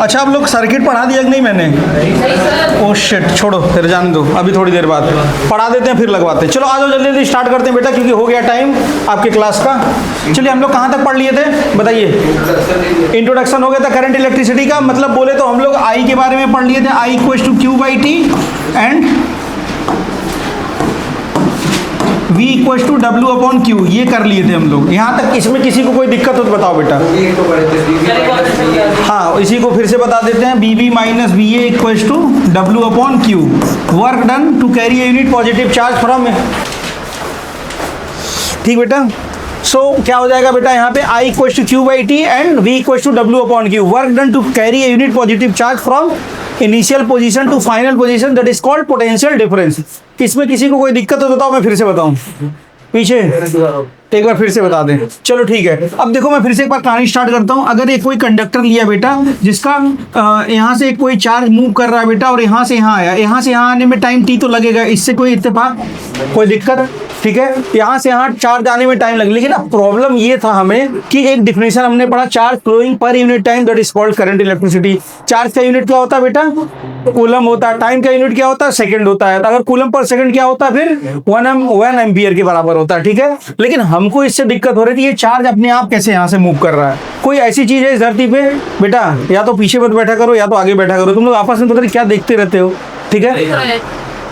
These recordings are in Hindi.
अच्छा आप लोग सर्किट पढ़ा दिया कि नहीं मैंने? ओह शिट, छोड़ो फिर जाने दो, अभी थोड़ी देर बाद पढ़ा देते हैं फिर लगवाते हैं। चलो आ जाओ जल्दी जल्दी स्टार्ट करते हैं बेटा, क्योंकि हो गया टाइम आपके क्लास का। चलिए हम लोग कहाँ तक पढ़ लिए थे बताइए? इंट्रोडक्शन हो गया था करंट इलेक्ट्रिसिटी का, मतलब बोले तो हम लोग आई के बारे में पढ़ लिए थे, I equals to Q by T and V equals to W upon Q, ये कर लिए थे हम लोग। यहाँ तक इसमें किसी को कोई दिक्कत हो तो बताओ बेटा। हाँ इसी को फिर से बता देते हैं, BB minus BA equals to W upon q, work done to carry unit positive charge from, ठीक बेटा। सो क्या हो जाएगा बेटा यहाँ पे I equals to Q by T and V equals to W upon q, work done to carry unit positive charge from initial position to final position, that is called potential difference. इसमें किसी को कोई दिक्कत हो बताओ, मैं फिर से बताऊं पीछे एक बार फिर से बता दें। चलो ठीक है, अब देखो मैं फिर से एक बार कहानी स्टार्ट करता हूँ। अगर एक कोई कंडक्टर लिया बेटा, जिसका यहाँ से कोई चार्ज मूव कर रहा है बेटा, और यहाँ से यहाँ आया, यहाँ से यहाँ आने में टाइम t तो लगेगा, इससे कोई इत्तेफाक कोई दिक्कत, ठीक है। यहाँ से यहाँ चार्ज आने में टाइम लगे, लेकिन अब प्रॉब्लम ये था हमें कि एक डिफिनेशन हमने पढ़ा, charge flowing per unit time, that is called current electricity. Charge का यूनिट क्या होता है बेटा? कूलम होता है। टाइम का यूनिट क्या होता है? सेकंड होता है। अगर कूलम पर सेकंड क्या होता है? फिर 1 एम्पियर के बराबर होता है, ठीक है। लेकिन हमको इससे दिक्कत हो रही थी, ये चार्ज अपने आप कैसे यहाँ से मूव कर रहा है। कोई ऐसी चीज है इस धरती पे बेटा, या तो पीछे मत बैठा करो या तो आगे बैठा करो, तुम लोग आपस में पता नहीं क्या देखते रहते हो, ठीक है।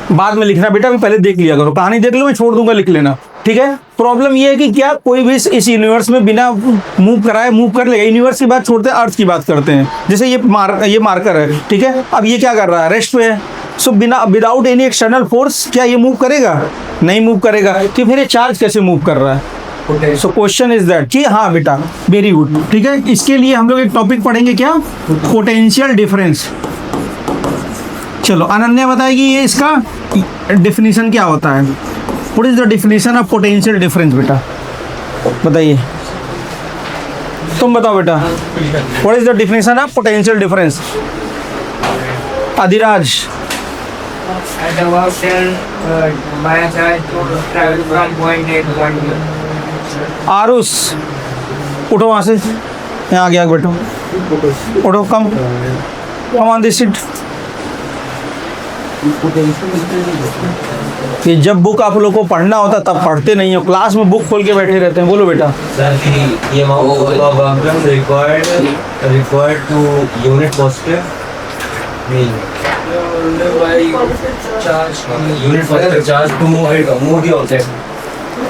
बाद में लिखना बेटा, अभी पहले देख लिया करो, कहानी देख लो, मैं छोड़ दूंगा, लिख लेना, ठीक है। प्रॉब्लम ये है कि क्या कोई भी इस यूनिवर्स में बिना मूव कराए मूव कर लेगा। यूनिवर्स की बात छोड़ते हैं, अर्थ की बात करते हैं। जैसे ये मार्कर है, ठीक है। अब ये क्या कर रहा है? रेस्ट पे है। सो बिना विदाउट एनी एक्सटर्नल फोर्स क्या ये मूव करेगा? नहीं मूव करेगा। तो फिर ये चार्ज कैसे मूव कर रहा है? सो क्वेश्चन इज दैट कि हाँ बेटा, वेरी गुड, ठीक है। इसके लिए हम लोग एक टॉपिक पढ़ेंगे, क्या? Potential difference. चलो अनन्या बताएगी ये इसका डेफिनेशन क्या होता है। What is the definition of potential difference बेटा, बताइए। तुम बताओ बेटा, what is the definition of potential difference? Adhiraj. Aarush उठो वहाँ से, यहाँ आ गया बैठो, उठो, कम ऑन दिस सीट। कि जब बुक आप लोग को पढ़ना होता तब पढ़ते नहीं हो, क्लास में बुक खोल के बैठे रहते हैं। बोलो बेटा।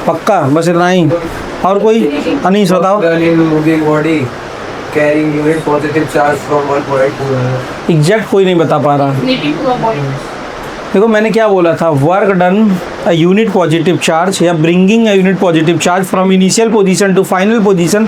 पक्का, बस इतना ही। और कोई? अनीस बताओ। एग्जैक्ट कोई नहीं बता पा रहा। देखो मैंने क्या बोला था, work done a unit positive charge या bringing a unit positive charge from initial position to final position,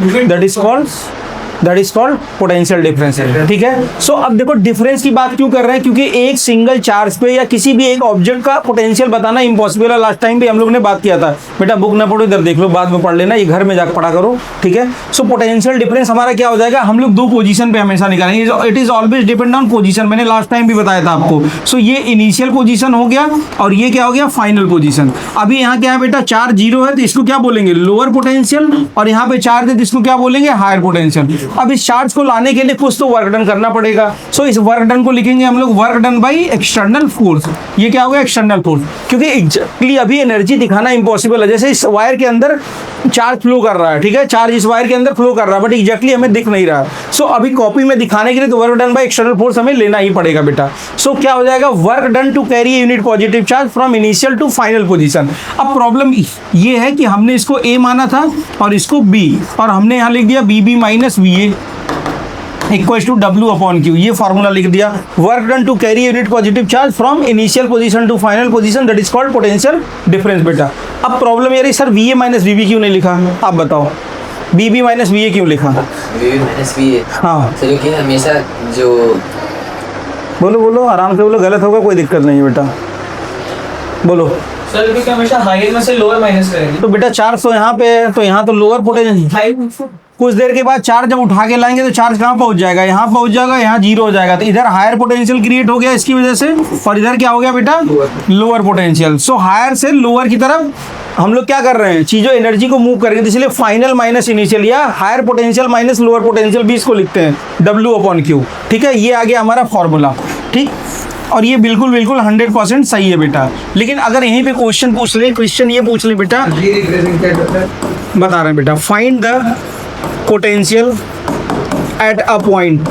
that is called potential difference, ठीक है। सो अब देखो डिफरेंस की बात क्यों कर रहे हैं, क्योंकि एक सिंगल चार्ज पे या किसी भी एक ऑब्जेक्ट का पोटेंशियल बताना इम्पॉसिबल है। लास्ट टाइम भी हम लोग ने बात किया था बेटा, बुक ना पढ़ो, इधर देख लो, बाद में पढ़ लेना, ये घर में जाकर पढ़ा करो, ठीक है। सो पोटेंशियल डिफरेंस हमारा क्या हो जाएगा, हम लोग दो पोजीशन पे हमेशा निकालेंगे। It is always depend on position, मैंने लास्ट टाइम भी बताया था आपको। सो ये इनिशियल पोजीशन हो गया और ये क्या हो गया, फाइनल पोजीशन। अभी यहाँ क्या है बेटा, चार्ज जीरो है तो इसको क्या बोलेंगे, लोअर पोटेंशियल, और यहाँ पे चार्ज है तो इसको क्या बोलेंगे, हायर पोटेंशियल। अब इस चार्ज को लाने के लिए कुछ तो वर्क डन करना पड़ेगा। सो इस वर्क डन को लिखेंगे हम लोग work done by external force. ये क्या होगा, एक्सटर्नल फोर्स, क्योंकि एग्जैक्टली अभी एनर्जी दिखाना इम्पॉसिबल है। जैसे इस वायर के अंदर चार्ज फ्लो कर रहा है, ठीक है, चार्ज इस वायर के अंदर फ्लो कर रहा है, बट एग्जैक्टली हमें दिख नहीं रहा। सो अभी कॉपी में दिखाने के लिए तो work done by external force हमें लेना ही पड़ेगा बेटा। सो क्या हो जाएगा, work done to carry unit positive charge from initial to final position. अब प्रॉब्लम ये है कि हमने इसको ए माना था और इसको बी, और हमने यहाँ लिख दिया BB minus VA equals to W upon Q, ये फार्मूला लिख दिया। Work done to carry unit positive charge from initial position to final position, that is called potential difference बेटा। अब प्रॉब्लम ये रही, सर VA माइनस VB क्यों नहीं लिखा, आप बताओ। BB माइनस VA क्यों लिखा? BB माइनस VA, हाँ सर, क्योंकि हमेशा जो, बोलो बोलो आराम से बोलो, गलत होगा कोई दिक्कत नहीं है बेटा, बोलो। सर क्योंकि हमेशा हायर में से लोअर माइनस करेंगे। तो बेटा 400 यहाँ पे है तो यहाँ तो लोअर पोटेंशियल, कुछ देर के बाद चार्ज जब उठा के लाएंगे तो चार्ज कहाँ पहुंच जाएगा, यहाँ पहुंच जाएगा, यहाँ जीरो हो जाएगा। तो इधर हायर पोटेंशियल क्रिएट हो गया इसकी वजह से, और इधर क्या हो गया बेटा, लोअर पोटेंशियल। सो हायर से लोअर की तरफ हम लोग क्या कर रहे हैं, चीज़ों एनर्जी को मूव करेंगे। तो इसलिए फाइनल माइनस इनिशियल या higher potential minus lower potential भी इसको लिखते हैं W/Q। ठीक है, ये आ गया हमारा फॉर्मूला। ठीक, और ये बिल्कुल बिल्कुल 100% सही है बेटा। लेकिन अगर यहीं पे क्वेश्चन पूछ ले, क्वेश्चन ये पूछ ले बेटा, बता रहे हैं बेटा, find the potential at a point.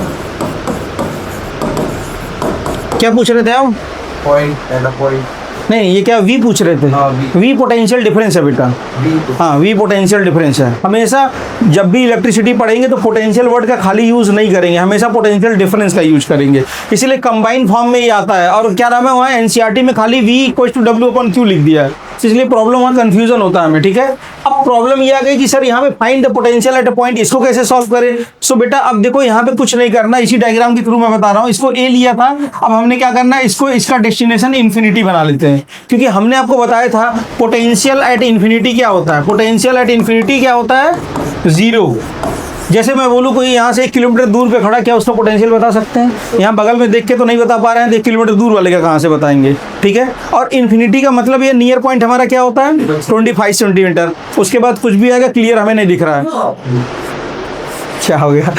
क्या पूछ रहे थे आप? Point at a point. नहीं, ये क्या वी पूछ रहे थे? हाँ, वी पोटेंशियल डिफरेंस है बेटा। हाँ, वी पोटेंशियल डिफरेंस है। हमेशा जब भी इलेक्ट्रिसिटी पढ़ेंगे तो पोटेंशियल वर्ड का खाली यूज नहीं करेंगे, हमेशा पोटेंशियल डिफरेंस का यूज करेंगे। इसीलिए कंबाइन फॉर्म में ये आता है। और क्या नाम है, वहाँ एनसीईआरटी में खाली V=W/Q लिख दिया है, इसलिए प्रॉब्लम वहाँ कंफ्यूजन होता है हमें। ठीक है, अब प्रॉब्लम ये आ गई कि सर यहाँ पे find the potential at a point, इसको कैसे सॉल्व करें? सो बेटा अब देखो यहाँ पे कुछ नहीं करना, इसी डायग्राम के थ्रू मैं बता रहा हूँ। इसको ए लिया था, अब हमने क्या करना है, इसको इसका डेस्टिनेशन इन्फिनिटी बना लेते हैं। क्योंकि हमने आपको बताया था पोटेंशियल एट इन्फिनिटी क्या होता है, पोटेंशियल एट इन्फिनिटी क्या होता है, जीरो। जैसे मैं बोलूँ कोई यहाँ से 1 किलोमीटर दूर पे खड़ा, क्या उसका पोटेंशियल बता सकते हैं? यहाँ बगल में देख के तो नहीं बता पा रहे हैं, तो 1 किलोमीटर दूर वाले का कहाँ से बताएंगे? ठीक है, और इन्फिनिटी का मतलब ये नियर पॉइंट हमारा क्या होता है, 25 सेंटीमीटर। उसके बाद कुछ भी आएगा, क्लियर हमें नहीं दिख रहा है, क्या हो गया?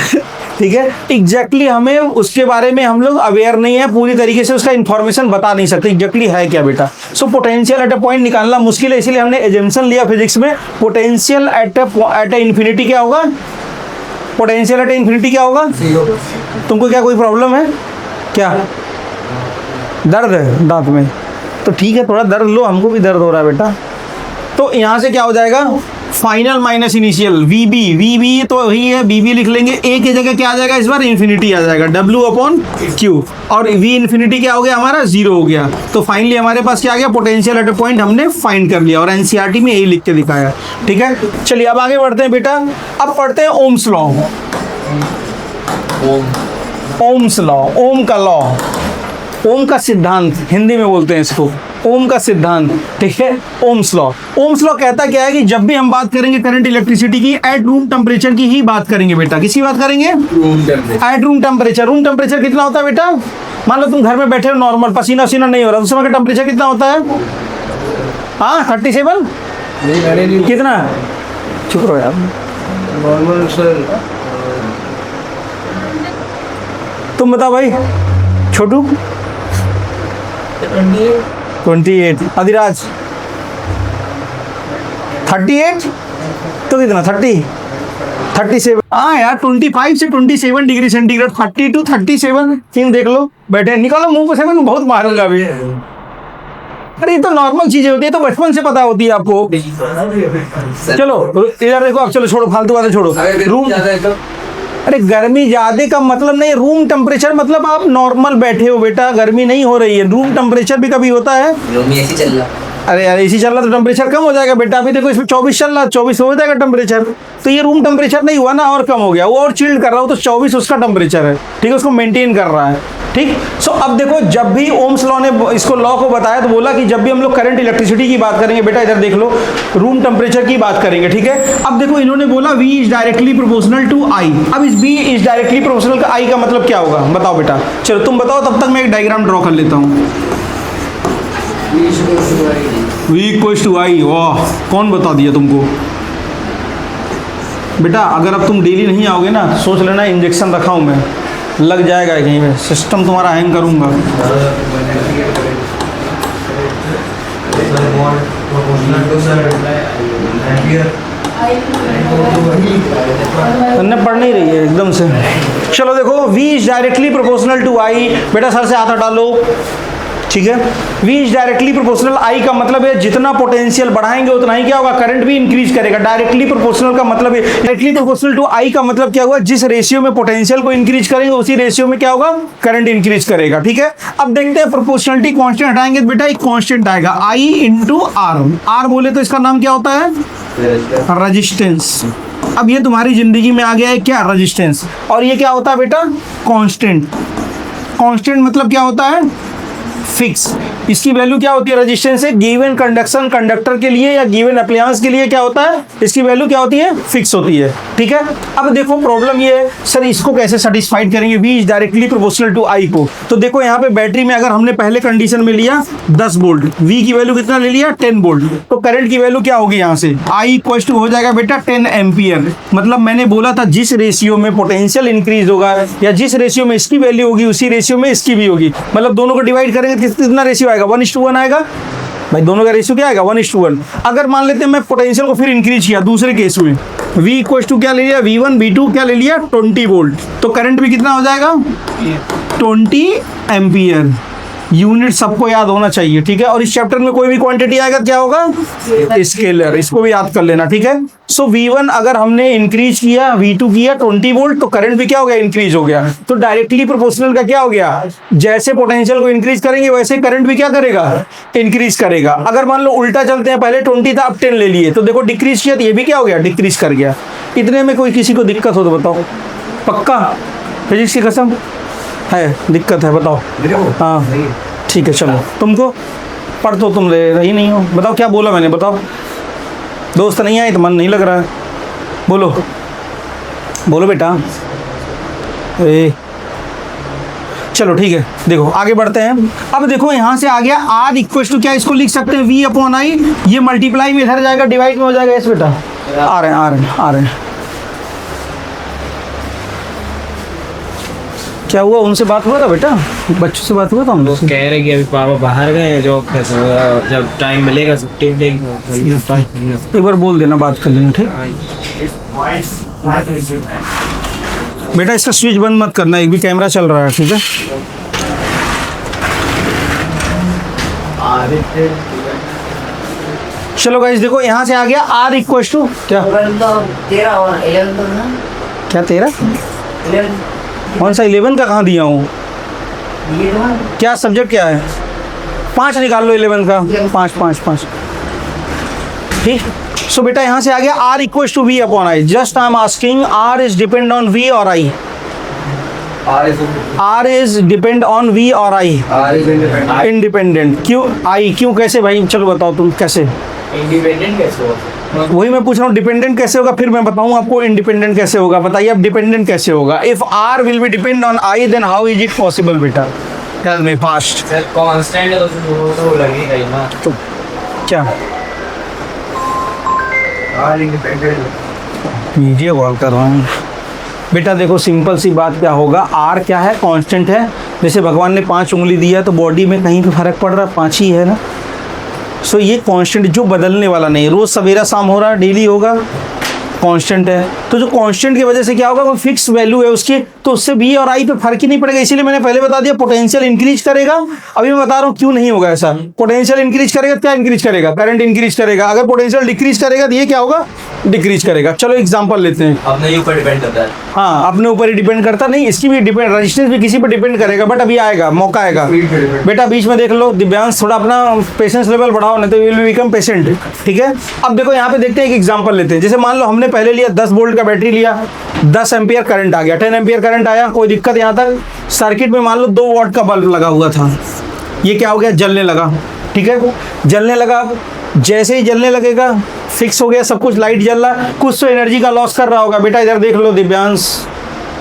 ठीक है, एग्जैक्टली हमें उसके बारे में हम लोग अवेयर नहीं है, पूरी तरीके से उसका इन्फॉर्मेशन बता नहीं सकते एग्जैक्टली है क्या बेटा। So potential at a point निकालना मुश्किल है, इसलिए हमने एजम्पशन लिया फिजिक्स में, पोटेंशियल एट अ इन्फिनिटी क्या होगा, पोटेंशियल एट इन्फिनिटी क्या होगा? तुमको क्या कोई प्रॉब्लम है क्या, दर्द है दांत में? तो ठीक है, थोड़ा दर्द लो, हमको भी दर्द हो रहा है बेटा। तो यहाँ से क्या हो जाएगा, फाइनल माइनस इनिशियल VB तो वही है, BB लिख लेंगे। A की जगह क्या आ जाएगा, इस बार इन्फिनिटी आ जाएगा, W/Q। और V इन्फिनिटी क्या हो गया हमारा, जीरो हो गया। तो फाइनली हमारे पास क्या आ गया, पोटेंशियल एट अ पॉइंट हमने फाइंड कर लिया, और एनसीईआरटी में यही लिख के दिखाया। ठीक है, चलिए अब आगे बढ़ते हैं बेटा। अब पढ़ते हैं ओम्स लॉ। ओम्स लॉ, ओम का लॉ, ओम का सिद्धांत हिंदी में बोलते हैं इसको, ओम का सिद्धांत। ठीक है, ओम्स लॉ। ओम्स लॉ कहता क्या है कि जब भी हम बात करेंगे करंट इलेक्ट्रिसिटी की, एट रूम टेम्परेचर की ही बात करेंगे बेटा। किसकी बात करेंगे? At room temperature. Room temperature कितना होता है बेटा? मान लो तुम घर में बैठे हो, नॉर्मल, पसीना वसीना नहीं हो रहा, उस समय का टेम्परेचर कितना होता है? हाँ, 37। कितना? चुप रहो यार, नॉर्मल सर। तुम बताओ भाई, छोटू 28, अधिराज 38, तो कितना 37? हाँ यार, 25 से 27 डिग्री सेंटीग्रेड, 30 to 37। सीन देख लो, बैठे, निकालो मुंह से, मैं बहुत मारूंगा अभी। अरे ये तो नॉर्मल चीजें होती है, तो बचपन से पता होती है आपको। चलो इधर देखो, अब चलो छोड़ो फालतू बातें, छोड़ो। रूम, अरे गर्मी ज्यादा का मतलब नहीं, रूम टेम्परेचर मतलब आप नॉर्मल बैठे हो बेटा, गर्मी नहीं हो रही है। रूम टेम्परेचर भी कभी होता है, रूम में एसी चल रहा। अरे यार एसी चल रहा तो टेम्परेचर कम हो जाएगा बेटा। अभी देखो इसमें 24 चल रहा, 24 हो जाएगा टेम्परेचर। तो ये रूम टेम्परेचर नहीं हुआ ना, और कम हो गया, वो और चिल्ड कर रहा हो, तो 24 उसका टेम्परेचर है। ठीक है, उसको मेंटेन कर रहा है। ठीक, सो अब देखो, जब भी ओम्स लॉ ने इसको लॉ को बताया तो बोला कि जब भी हम लोग करंट इलेक्ट्रिसिटी की बात करेंगे बेटा, इधर देख लो, रूम टेम्परेचर की बात करेंगे। ठीक है, अब देखो इन्होंने बोला V is directly proportional to I। अब इस V इज डायरेक्टली प्रोपोर्शनल का I का मतलब क्या होगा, बताओ बेटा। चलो तुम बताओ, तब तक मैं एक डायग्राम ड्रॉ कर लेता हूँ। V=I, वाह, कौन बता दिया तुमको बेटा? अगर अब तुम डेली नहीं आओगे ना, सोच लेना इंजेक्शन रखा हूँ मैं, लग जाएगा कहीं पे, सिस्टम तुम्हारा हैंग करूँगा। पढ़ नहीं रही है एकदम से। चलो देखो, V is directly proportional to I। बेटा सर से हाथ हटा लो। ठीक है, V is directly proportional I का मतलब है जितना पोटेंशियल बढ़ाएंगे उतना ही क्या होगा, करंट भी इंक्रीज करेगा। डायरेक्टली प्रोपोर्शनल का मतलब है, डायरेक्टली प्रोपोर्शनल टू I का मतलब क्या होगा, जिस रेशियो में पोटेंशियल को इंक्रीज करेंगे उसी रेशियो में क्या होगा, करंट इंक्रीज करेगा। ठीक है, अब देखते हैं प्रोपोर्शनलिटी कांस्टेंट हटाएंगे बेटा, एक कांस्टेंट आएगा I इंटू R। R बोले तो इसका नाम क्या होता है, रेजिस्टेंस। अब ये तुम्हारी जिंदगी में आ गया है क्या, रेजिस्टेंस। और ये क्या होता है बेटा, कांस्टेंट। कांस्टेंट मतलब क्या होता है, फिक्स। इसकी वैल्यू क्या होती है रेजिस्टेंस से, गिवन कंडक्शन कंडक्टर के लिए या गिवन अप्लायंस के लिए क्या होता है, इसकी वैल्यू क्या होती है, फिक्स होती है। ठीक है, अब देखो प्रॉब्लम ये है सर इसको कैसे सेटिस्फाइड करेंगे, V is directly proportional to I को। तो देखो यहाँ पे बैटरी में अगर हमने पहले कंडीशन में लिया 10 वोल्ट, V की वैल्यू कितना ले लिया 10 वोल्ट, तो करंट की वैल्यू क्या होगी यहाँ से, I इक्वल टू हो जाएगा बेटा 10 एम्पियर। मतलब मैंने बोला था जिस रेशियो में पोटेंशियल इंक्रीज होगा या जिस रेशियो में इसकी वैल्यू होगी उसी रेशियो में इसकी भी होगी। मतलब दोनों को डिवाइड करेंगे कितना रेशियो आएगा, 1:1 आएगा भाई, दोनों का रेशियो क्या आएगा 1:1। अगर मान लेते हैं मैं पोटेंशियल को फिर इंक्रीज किया दूसरे केस में, V इक्वल टू क्या ले लिया V1 V2 क्या ले लिया 20 वोल्ट, तो करंट भी कितना हो जाएगा 20 एम्पियर। यूनिट सबको याद होना चाहिए, ठीक है। और इस चैप्टर में कोई भी क्वांटिटी आएगा क्या होगा, स्केलर, इसको भी याद कर लेना, ठीक है। सो V1 अगर हमने इंक्रीज किया, V2 किया 20 वोल्ट, तो करंट भी क्या हो गया, इंक्रीज हो गया। तो डायरेक्टली प्रोपोर्शनल का क्या हो गया, जैसे पोटेंशियल को इंक्रीज करेंगे वैसे करंट भी क्या करेगा, इंक्रीज करेगा। अगर मान लो उल्टा चलते हैं, पहले 20 था अब 10 ले लिए, तो देखो डिक्रीज किया तो ये भी क्या हो गया, डिक्रीज कर गया। इतने में कोई किसी को दिक्कत हो तो बताओ, पक्का फिजिक्स की कसम है दिक्कत है, बताओ। हाँ ठीक है चलो, तुमको पढ़ तो तुम ले रही नहीं हो, बताओ क्या बोला मैंने, बताओ। दोस्त नहीं आए तो मन नहीं लग रहा है, बोलो बोलो बेटा। चलो ठीक है, देखो आगे बढ़ते हैं। अब देखो यहाँ से आ गया R इक्वल टू क्या, इसको लिख सकते हैं V/I, ये मल्टीप्लाई में इधर जाएगा डिवाइड में हो जाएगा, इस बेटा आ रहे हैं। क्या हुआ, उनसे बात हुआ था बेटा, बच्चों से बात हुआ था, हम लोग कह रहे कि अभी पापा बाहर गए, जॉब कैसे होगा, जब टाइम मिलेगा छुट्टी मिलेगी एक बार बोल देना, बात कर लेना, ठीक। बेटा इसका स्विच बंद मत करना, एक भी कैमरा चल रहा है, ठीक है। चलो गाइस देखो यहाँ से आ गया R इक्वल टू क्या, 13 और 11 क्या 13 कौन सा 11 का कहाँ दिया हूँ, क्या सब्जेक्ट क्या है, 5 निकाल लो 11 का, 5 ठीक। सो बेटा यहाँ से आ गया R equal to V/I, just I am asking R is depend on V और I, R is depend on V और I, इंडिपेंडेंट। क्यों I, क्यों कैसे भाई, चलो बताओ तुम कैसे इंडिपेंडेंट कैसे होगा, वही मैं पूछ रहा हूँ, डिपेंडेंट कैसे होगा, फिर मैं बताऊँ आपको इंडिपेंडेंट कैसे होगा। बताइए अब डिपेंडेंट कैसे होगा, if R will be depend on I then how is it possible बेटा, tell me fast. Sir constant है तो लगेगा ही ना, तो क्या R इंडिपेंडेंट, वीडियो कॉल कर रहा हूँ बेटा। देखो सिंपल सी बात क्या होगा, R क्या है, कांस्टेंट है। जैसे भगवान ने 5 उंगली दिया तो बॉडी में कहीं पे फर्क पड़ रहा, 5 ही है ना। सो ये कांस्टेंट जो बदलने वाला नहीं, रोज सवेरा शाम हो रहा, डेली होगा, कांस्टेंट है। तो जो कांस्टेंट की वजह से क्या होगा, वो फिक्स वैल्यू है उसकी, तो उससे V और I पे फर्क ही नहीं पड़ेगा। इसीलिए मैंने पहले बता दिया पोटेंशियल इंक्रीज करेगा। अभी मैं बता रहा हूँ क्यों नहीं होगा ऐसा, पोटेंशियल इंक्रीज करेगा क्या इंक्रीज करेगा, करंट इंक्रीज करेगा। अगर पोटेंशियल डिक्रीज करेगा तो ये क्या होगा, डिक्रीज करेगा। चलो एग्जांपल लेते हैं, अपने ऊपर डिपेंड करता है। हाँ अपने ऊपर ही डिपेंड करता नहीं, इसकी भी डिपेंड, रेजिस्टेंस भी किसी पर डिपेंड करेगा, बट अभी आएगा, मौका आएगा बेटा। बीच में देख लो दिव्यांश, थोड़ा अपना पेशेंस लेवल बढ़ाओ, नहीं तो विल बिकम पेशेंट, ठीक है। अब देखो यहाँ पे देखते हैं, एक एग्जांपल लेते हैं। जैसे मान लो हमने पहले लिया 10 वोल्ट का बैटरी लिया, 10 एम्पियर करंट आ गया, 10 एम्पियर करंट आया, कोई दिक्कत यहाँ तक। सर्किट में मान लो 2 वाट का बल्ब लगा हुआ था, ये क्या हो गया, जलने लगा, ठीक है, जलने लगा। जैसे ही जलने लगेगा फिक्स हो गया सब कुछ, लाइट जल रहा, कुछ तो एनर्जी का लॉस कर रहा होगा बेटा। इधर देख लो दिव्यांश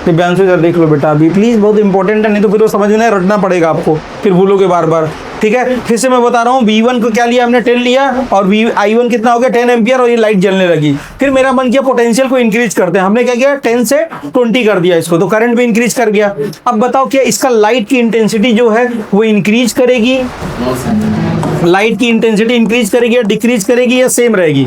इधर देख लो बेटा, अभी प्लीज बहुत इंपॉर्टेंट है, नहीं तो फिर वो समझ में रटना पड़ेगा आपको, फिर भूलोगे बार बार, ठीक है। फिर से मैं बता रहा हूँ, V1 को क्या लिया हमने 10 लिया, और I1 कितना हो गया 10 एम्पियर, और ये लाइट जलने लगी। फिर मेरा मन किया पोटेंशियल को इंक्रीज करते हैं, हमने क्या किया 10 से 20 कर दिया इसको, तो करंट भी इंक्रीज कर गया। अब बताओ क्या इसका लाइट की इंटेंसिटी जो है वो इंक्रीज करेगी, लाइट की इंटेंसिटी इंक्रीज करेगी या डिक्रीज करेगी या सेम रहेगी,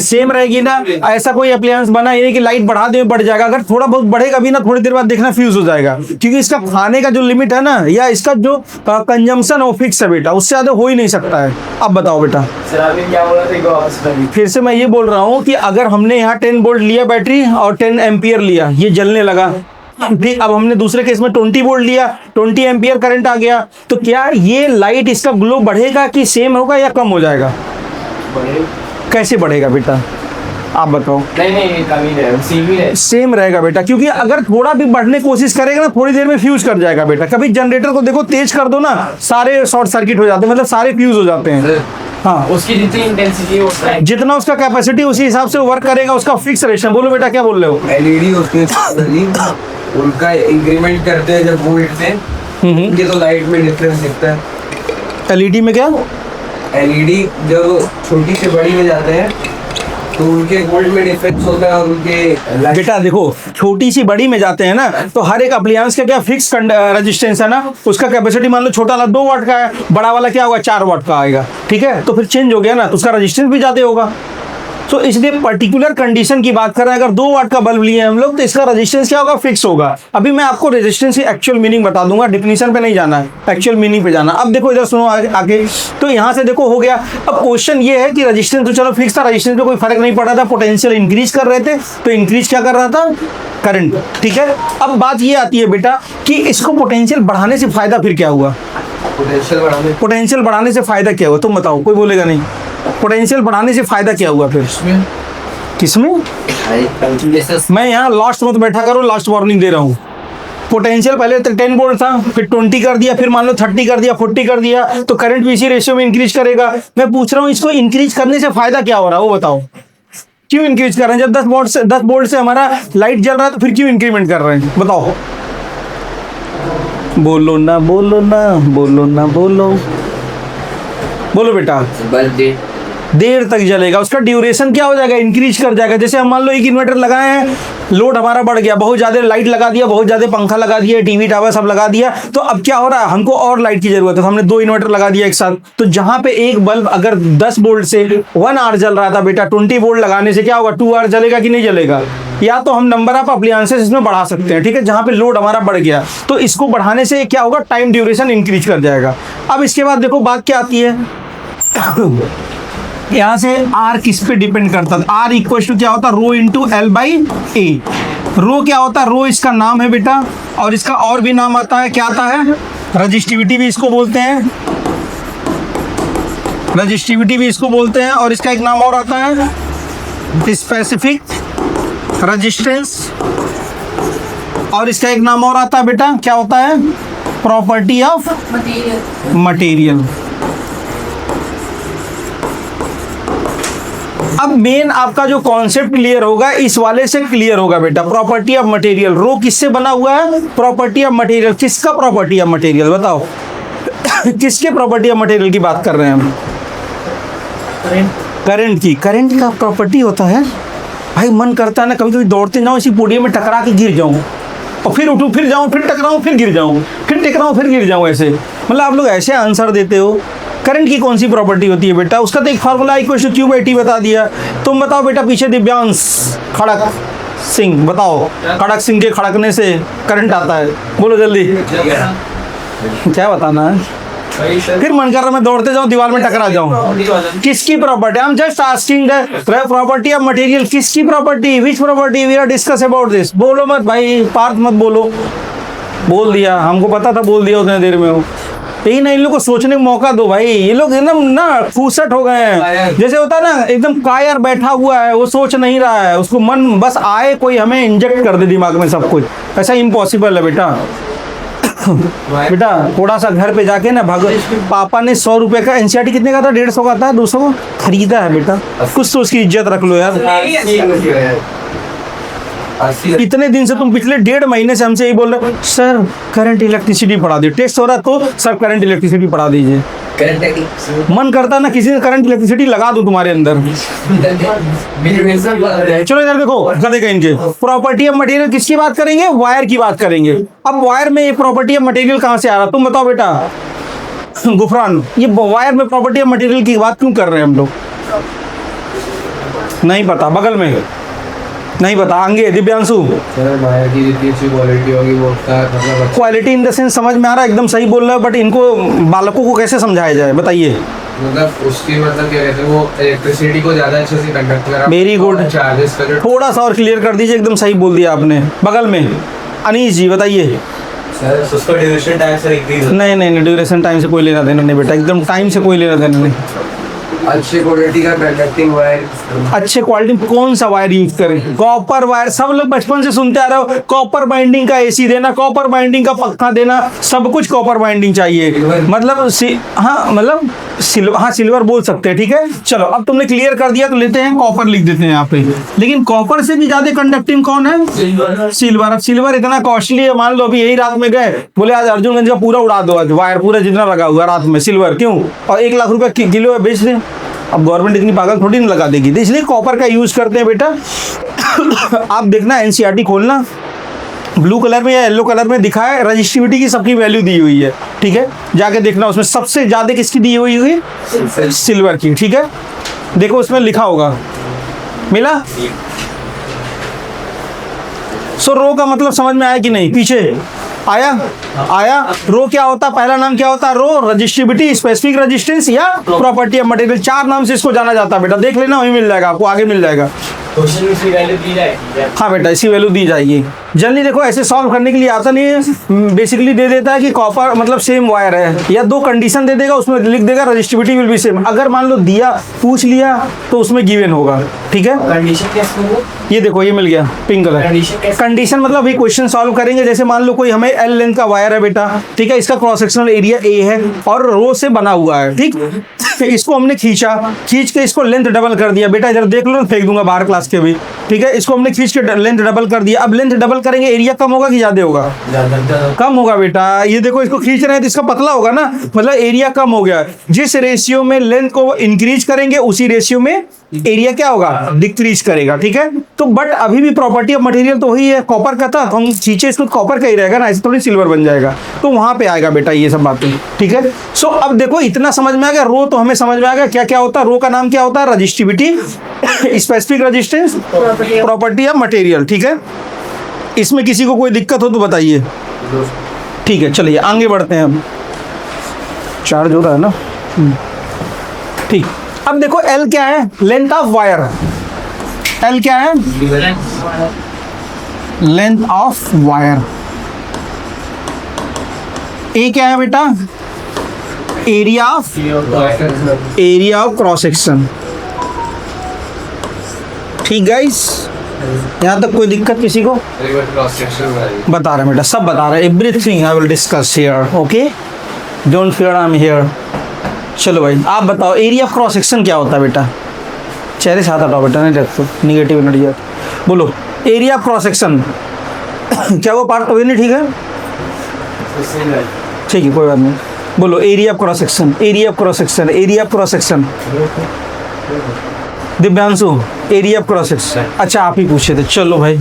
सेम रहेगी ना। ऐसा कोई अप्लायंस बना ये कि लाइट बढ़ा दे बढ़ जाएगा, अगर थोड़ा बहुत बढ़ेगा भी ना, थोड़ी देर बाद देखना फ्यूज हो जाएगा, क्योंकि इसका खाने का जो लिमिट है ना, या इसका जो कंजम्पशन वो फिक्स है बेटा, उससे ज्यादा हो ही नहीं सकता है। अब बताओ बेटा, क्या बोला था, फिर से मैं ये बोल रहा हूँ कि अगर हमने यहाँ 10 वोल्ट लिया बैटरी और 10 एम्पियर लिया, ये जलने लगा, ठीक। अब हमने दूसरे केस में 20 वोल्ट लिया, 20 एम्पियर करंट आ गया, तो क्या ये लाइट इसका ग्लो बढ़ेगा कि सेम होगा या कम हो जाएगा, कैसे बढ़ेगा बेटा, आप बताओ। नहीं कमी है, सीवी है। सेम रहेगा बेटा, क्योंकि अगर थोड़ा भी बढ़ने की कोशिश करेगा ना थोड़ी देर में फ्यूज कर जाएगा बेटा। कभी जनरेटर को देखो तेज कर दो ना, सारे शॉर्ट सर्किट हो जाते हैं, मतलब सारे फ्यूज हो जाते हैं। हाँ, उसकी जितनी इंटेंसिटी होता है, जितना उसका कैपेसिटी उसी हिसाब से वर्क करेगा, उसका फिक्स रेशन। बोलो बेटा क्या बोल रहे हो? एलईडी उसके उनका इंक्रीमेंट करते हैं जब वोल्ट से, उनके तो लाइट में डिफरेंस दिखता है। एलईडी में क्या? एलईडी जब छोटी से बड़ी में जाते हैं तो उनके वोल्ट में डिफरेंस होता है और उनके बेटा देखो, छोटी सी बड़ी में जाते हैं ना तो हर एक अप्लायंस का क्या फिक्स रेजिस्टेंस है ना, उसका कैपेसिटी मान लो छोटा वाला 2 वाट का है, बड़ा वाला क्या होगा 4 वाट का आएगा, ठीक है? तो फिर चेंज हो गया ना, तो उसका रेजिस्टेंस भी ज़्यादा होगा। तो इसलिए पर्टिकुलर कंडीशन की बात कर रहे हैं, अगर 2 वाट का बल्ब लिए हम लोग तो इसका रेजिस्टेंस क्या होगा, फिक्स होगा। अभी मैं आपको रेजिस्टेंस की एक्चुअल मीनिंग बता दूंगा, डिफिनीशन पे नहीं जाना है, एक्चुअल मीनिंग पे जाना। अब देखो इधर सुनो आगे। तो यहाँ से देखो हो गया। अब क्वेश्चन ये है कि रेजिस्टेंस तो चलो फिक्स था, रेजिस्टेंस में कोई फर्क नहीं पड़ रहा था, पोटेंशियल इंक्रीज कर रहे थे, तो इंक्रीज क्या कर रहा था, करंट, ठीक है? अब बात ये आती है बेटा कि इसको पोटेंशियल बढ़ाने से फायदा फिर क्या हुआ? पोटेंशियल बढ़ाने से फायदा क्या हुआ तुम बताओ, कोई बोलेगा नहीं। पोटेंशियल बढ़ाने से फायदा क्या हुआ फिर? किसमें? मैं यहाँ लास्ट मत बैठा करो, लास्ट वार्निंग दे रहा हूँ। पोटेंशियल पहले तो 10 वोल्ट था, फिर 20 कर दिया, फिर मान लो 30 कर दिया, 40 कर दिया, तो करंट भी इसी रेशियो में इंक्रीज करेगा। मैं पूछ रहा हूँ इसको इंक्रीज करने से फायदा क्या हो रहा है वो बताओ। क्यों इंक्रीज कर रहे हैं? जब 10 वोल्ट से हमारा लाइट जल रहा है तो फिर क्यों इंक्रीमेंट कर रहे हैं बताओ? बोलो ना बोलो ना बोलो ना बोलो, बोलो बेटा। बल्ब देर तक जलेगा, उसका ड्यूरेशन क्या हो जाएगा, इंक्रीज कर जाएगा। जैसे हम मान लो एक इन्वर्टर लगाए हैं, लोड हमारा बढ़ गया, बहुत ज़्यादा लाइट लगा दिया, बहुत ज़्यादा पंखा लगा दिया, टीवी टावर सब लगा दिया, तो अब क्या हो रहा है, हमको और लाइट की जरूरत है, तो हमने 2 इन्वर्टर लगा दिया एक साथ। तो जहाँ पे एक बल्ब अगर 10 वोल्ट से 1 आवर जल रहा था बेटा, 20 वोल्ट लगाने से क्या होगा, 2 आवर जलेगा कि नहीं जलेगा? या तो हम नंबर ऑफ अप्लायंसेस इसमें बढ़ा सकते हैं, ठीक है, जहाँ पे लोड हमारा बढ़ गया, तो इसको बढ़ाने से क्या होगा, टाइम ड्यूरेशन इंक्रीज कर जाएगा। अब इसके बाद देखो बात क्या आती है, यहाँ से R किस पे डिपेंड करता है? R इक्वल टू क्या होता है, रो इंटू L/A। रो क्या होता है, रो इसका नाम है बेटा, और इसका और भी नाम आता है, क्या आता है, रजिस्टिविटी भी इसको बोलते हैं, रजिस्टिविटी भी इसको बोलते हैं, और इसका एक नाम और आता है स्पेसिफिक रेजिस्टेंस, और इसका एक नाम और आता है बेटा, क्या होता है, प्रॉपर्टी ऑफ मटेरियल। अब मेन आपका जो कॉन्सेप्ट क्लियर होगा इस वाले से क्लियर होगा बेटा, प्रॉपर्टी ऑफ मटेरियल। रो किससे बना हुआ है, प्रॉपर्टी ऑफ मटेरियल। किसका प्रॉपर्टी ऑफ मटेरियल बताओ? किसके प्रॉपर्टी ऑफ मटेरियल की बात कर रहे हैं हम? करंट की। करंट का प्रॉपर्टी होता है भाई, मन करता है ना कभी कभी दौड़ते जाऊँ इसी पोडियम में टकरा के गिर जाऊँ, और फिर उठूँ, फिर जाऊँ, फिर टकराऊँ, फिर गिर जाऊँ, फिर टकराऊँ, फिर गिर जाऊँ, ऐसे। मतलब आप लोग ऐसे आंसर देते हो। करंट की कौन सी प्रॉपर्टी होती है बेटा? उसका तो एक फार्मूला Q/T बता दिया। तुम बताओ बेटा, पीछे दिव्यांश खड़क सिंह, बताओ खड़क सिंह के खड़कने से करंट आता है, बोलो जल्दी। क्या बताना है? फिर मन कर रहा मैं दौड़ते जाऊं, दीवार में टकरा जाऊं। किसकी property? I am just asking the property of material. किसकी property? Which property we are discuss about this? बोलो मत भाई, पार्थ मत बोलो। बोल दिया, हमको पता था, बोल दिया उतने देर में हो। यही ना, इन लोग को सोचने का मौका दो भाई। ये लोग एकदम ना फूसट हो गए हैं, जैसे होता है ना एकदम कायर बैठा हुआ है, वो सोच नहीं रहा है, उसको मन बस आए कोई हमें इंजेक्ट कर दे दिमाग में सब कुछ। ऐसा इम्पॉसिबल है बेटा। बेटा थोड़ा सा घर पे जाके ना भागो, पापा ने 100 रुपए का NCERT कितने का था, 150 का था, 200 का खरीदा है बेटा, कुछ तो उसकी इज्जत रख लो यार। इतने दिन से तुम पिछले 1.5 महीने से हमसे यही बोल रहे हो, सर करंट इलेक्ट्रिसिटी पढ़ा दीजिए, टेस्ट हो रहा तो सर करंट इलेक्ट्रिसिटी पढ़ा दीजिए। मन करता ना किसी ने करंट इलेक्ट्रिसिटी लगा दूं तुम्हारे अंदर। चलो इधर देखो, गधे कहीं इनके। प्रॉपर्टी ऑफ मटेरियल किसकी बात करेंगे? वायर की बात करेंगे। अब वायर में ये प्रॉपर्टी ऑफ मटेरियल कहाँ से आ रहा, तुम बताओ बेटा गुफरान। ये वायर में प्रॉपर्टी ऑफ मटेरियल की बात क्यों कर रहे हैं हम लोग? नहीं पता, बगल में नहीं पता, आगे Divyanshu. Quality in the sense समझ में आ रहा है, एकदम सही बोल रहा है, बट इनको बालकों को कैसे समझाया जाए बताइए? मतलब उसकी मतलब क्या कहते हैं, वो इलेक्ट्रिसिटी को ज्यादा अच्छे से कंडक्ट कर रहा है। वेरी गुड, थोड़ा सा और क्लियर कर दीजिए, एकदम सही बोल दिया आपने। बगल में अनीश जी बताइए। सर उसका ड्यूरेशन टाइम से इंक्रीज नहीं, ड्यूरेशन टाइम से कोई लेना देना नहीं बेटा, एकदम टाइम से कोई लेना देना नहीं। अच्छे क्वालिटी का कंडक्टिंग वायर। अच्छे क्वालिटी में कौन सा वायर यूज करें? Copper wire. सब लोग बचपन से सुनते आ रहे हो, कॉपर बाइंडिंग का एसी देना, कॉपर बाइंडिंग का पंखा देना, सब कुछ कॉपर बाइंडिंग चाहिए। मतलब सिल्वर बोल सकते हैं, ठीक है। चलो अब तुमने क्लियर कर दिया तो लेते हैं कॉपर, लिख देते हैं यहाँ पे। लेकिन कॉपर से भी ज्यादा कंडक्टिंग कौन है? सिल्वर। अब सिल्वर इतना कॉस्टली है, मान लो अभी यही रात में गए, बोले आज अर्जुनगंज का पूरा उड़ा दो, आज वायर पूरा जितना लगा हुआ रात में सिल्वर, क्यों? और 1 लाख रुपए किलो बेच रहे। अब गवर्नमेंट इतनी पागल थोड़ी ना लगा देगी, तो इसलिए कॉपर का यूज करते हैं बेटा। आप देखना एनसीईआरटी खोलना, ब्लू कलर में या येलो कलर में दिखा है, रजिस्टिविटी की सबकी वैल्यू दी हुई है, ठीक है। जाके देखना उसमें सबसे ज्यादा किसकी दी हुई है? सिल्वर की, ठीक है। देखो उसमें लिखा होगा, मिला? सो रो का मतलब समझ में आया कि नहीं? पीछे आया। रो क्या होता? पहला नाम क्या होता? रो रजिस्टिविटी, स्पेसिफिक रेजिस्टेंस या प्रॉपर्टी ऑफ मटेरियल। 4 नाम से इसको जाना जाता है बेटा, देख लेना, वही मिल जाएगा आपको, आगे मिल जाएगा। क्वेश्चन में इसकी वैल्यू दी जाएगी। हाँ बेटा, इसी वैल्यू दी जाएगी। जल्दी देखो, ऐसे सॉल्व करने के लिए आता नहीं है। बेसिकली दे देता है कि कॉपर मतलब सेम वायर है, या 2 कंडीशन दे देगा, उसमें लिख देगा रजिस्टिविटी विल बी सेम। अगर मान लो दिया, पूछ लिया, तो उसमें गिवन होगा, ठीक है। कंडीशन कैसे होगा? ये देखो, ये मिल गया पिंक कलर। कंडीशन मतलब ये क्वेश्चन सॉल्व करेंगे। जैसे मान लो कोई हमें एल लेंथ का वायर है बेटा, ठीक है, इसका क्रॉस सेक्शनल एरिया ए है और रो से बना हुआ है, ठीक। तो इसको हमने खींच के इसको लेंथ डबल कर दिया बेटा, इधर देख लो, फेंक दूंगा बाहर क्लास के भी, ठीक है। इसको हमने खींच के लेंथ डबल कर दिया। अब लेंथ डबल करेंगे, एरिया कम होगा कि ज्यादा होगा? कम होगा बेटा। ये देखो, इसको खींच रहे हैं तो इसका पतला होगा ना, मतलब एरिया कम हो गया। जिस रेशियो में लेंथ को इंक्रीज करेंगे, उसी रेशियो में एरिया क्या होगा? डिक्रीज करेगा, ठीक है। तो बट अभी भी प्रॉपर्टी ऑफ मटेरियल तो वही है, कॉपर का था, तो हम खींचे इसको कॉपर का ही रहेगा ना, ऐसे थोड़ी सिल्वर बन जाएगा। तो वहां पे आएगा बेटा ये सब बातें, ठीक है। सो अब देखो, इतना समझ में आ गया। रो तो हमें समझ में आ गया क्या क्या होता है। रो का नाम क्या होता है? Resistivity, specific resistance, property of material, ठीक है। इसमें किसी को कोई दिक्कत हो तो बताइए, ठीक है। चलिए आगे बढ़ते हैं। अब चार्ज हो रहा है ना, ठीक। अब देखो एल क्या है? Length of wire. एल क्या है? Length of wire. ए क्या है बेटा? एरिया ऑफ क्रॉस सेक्शन, ठीक गाइस। यहाँ तक कोई दिक्कत किसी को? बता रहे बेटा, सब बता रहे, everything I will discuss here, okay, don't fear, I am here. चलो भाई, आप बताओ एरिया ऑफ क्रॉस सेक्शन क्या होता है बेटा? चेहरे साथ हटाओ बेटा, नहीं रखो निगेटिव एनर्जी। बोलो एरिया ऑफ क्रॉस सेक्शन। क्या वो पार्ट तो नहीं? ठीक है, ठीक है, कोई बात नहीं। बोलो area of cross section, area of cross section, area of cross section. Divyanshu, area of cross section. अच्छा, आप ही पूछे थे, चलो भाई।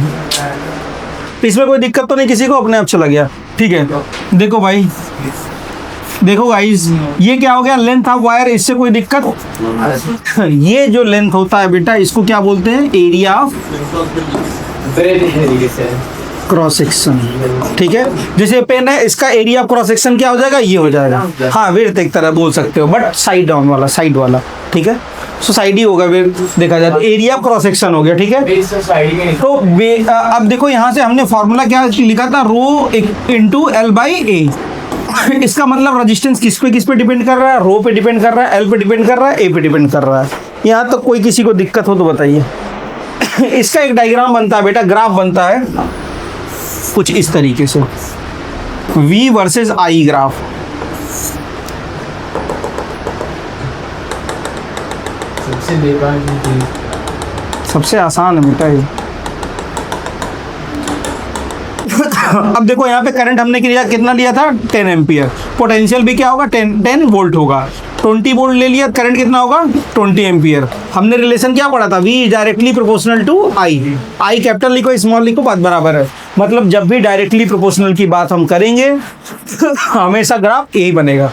इसमें कोई दिक्कत तो नहीं किसी को? अपने आप चला गया, ठीक है। देखो भाई, देखो गाइस, ये क्या हो गया? Length of wire. इससे कोई दिक्कत? ये जो लेंथ होता है बेटा, इसको क्या बोलते हैं? एरिया ऑफ क्रॉस सेक्शन, ठीक है। जैसे पेन है, इसका एरिया ऑफ क्रॉस सेक्शन क्या हो जाएगा? ये हो जाएगा। हाँ, विड्थ एक तरह बोल सकते हो, बट साइड डाउन वाला, साइड वाला, ठीक है। सो साइड ही होगा देखा जाए तो, एरिया ऑफ क्रॉस सेक्शन हो गया, ठीक है। तो अब देखो, यहाँ से हमने फॉर्मूला क्या लिखा था? रो इंटू एल बाई ए। इसका मतलब रेजिस्टेंस किस पे डिपेंड कर रहा है? रो पे डिपेंड कर रहा है, एल पे डिपेंड कर रहा है, ए पे डिपेंड कर रहा है। यहाँ तक कोई किसी को दिक्कत हो तो बताइए। इसका एक डायग्राम बनता है बेटा, ग्राफ बनता है कुछ इस तरीके से, V वर्सेस I ग्राफ। सबसे आसान है बेटा ये। अब देखो यहाँ पे करंट हमने कितना लिया था? 10 एम्पियर। पोटेंशियल भी क्या होगा? 10 वोल्ट होगा। 20 वोल्ट ले लिया, करंट कितना होगा? 20 एम्पियर। हमने रिलेशन क्या पढ़ा था? V directly proportional to I। I capital लिखो, स्मॉल लिखो, बात बराबर है। मतलब जब भी डायरेक्टली प्रोपोर्शनल की बात हम करेंगे हमेशा ग्राफ यही बनेगा।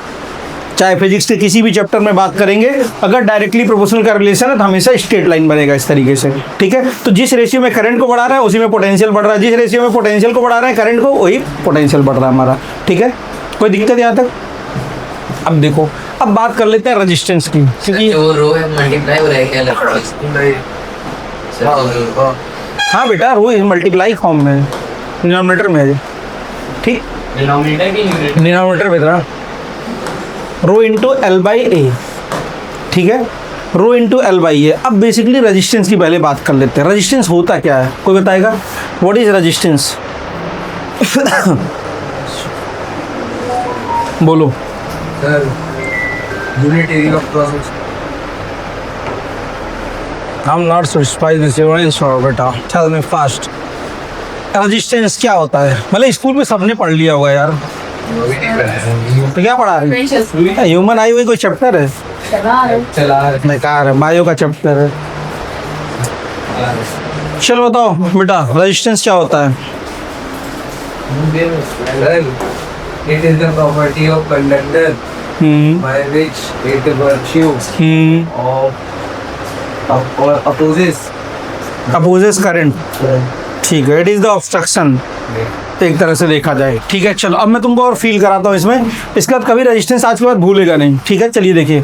चाहे फिजिक्स के किसी भी चैप्टर में बात करेंगे, अगर डायरेक्टली प्रोपोर्शनल का रिलेशन है तो हमेशा स्ट्रेट लाइन बनेगा इस तरीके से, ठीक है। तो जिस रेशियो में करंट को बढ़ा रहा है उसी में पोटेंशियल बढ़ रहा है, जिस रेशियो में पोटेंशियल को बढ़ा रहे हैं करंट को, वही पोटेंशियल बढ़ रहा है हमारा, ठीक है। कोई दिक्कत यहाँ तक? अब देखो, अब बात कर लेते हैं रेजिस्टेंस की, क्योंकि जो रो है मल्टीप्लाई हो रहा है क्या? हाँ बेटा, रो इज मल्टीप्लाई फॉर्म में, डिनोमिनेटर में है, ठीक। डिनोमिनेटर में था रो इंटू एल बाई ए, ठीक है। रो इंटू एल बाई है। अब बेसिकली रेजिस्टेंस की पहले बात कर लेते हैं। रेजिस्टेंस होता क्या है, कोई बताएगा? What is resistance? बोलो। Sir unit area of process. I'm not satisfied with your answer, बेटा। Tell me fast। रेजिस्टेंस क्या होता है? मतलब स्कूल में सबने पढ़ लिया होगा यार। तो क्या पढ़ा रहे हैं? ह्यूमन आई हुई कोई चैप्टर है? चला बेकार है, बायो का चैप्टर है। चलो बताओ बेटा, रेजिस्टेंस क्या होता है? It is the property of conductor by which it virtues of opposes current. ठीक है, इट इज द ऑब्स्ट्रक्शन एक तरह से देखा जाए। ठीक है, चलो अब मैं तुमको और फील कराता हूँ इसमें। इसके बाद कभी रेजिस्टेंस आज के बाद भूलेगा नहीं। ठीक है, चलिए देखिए।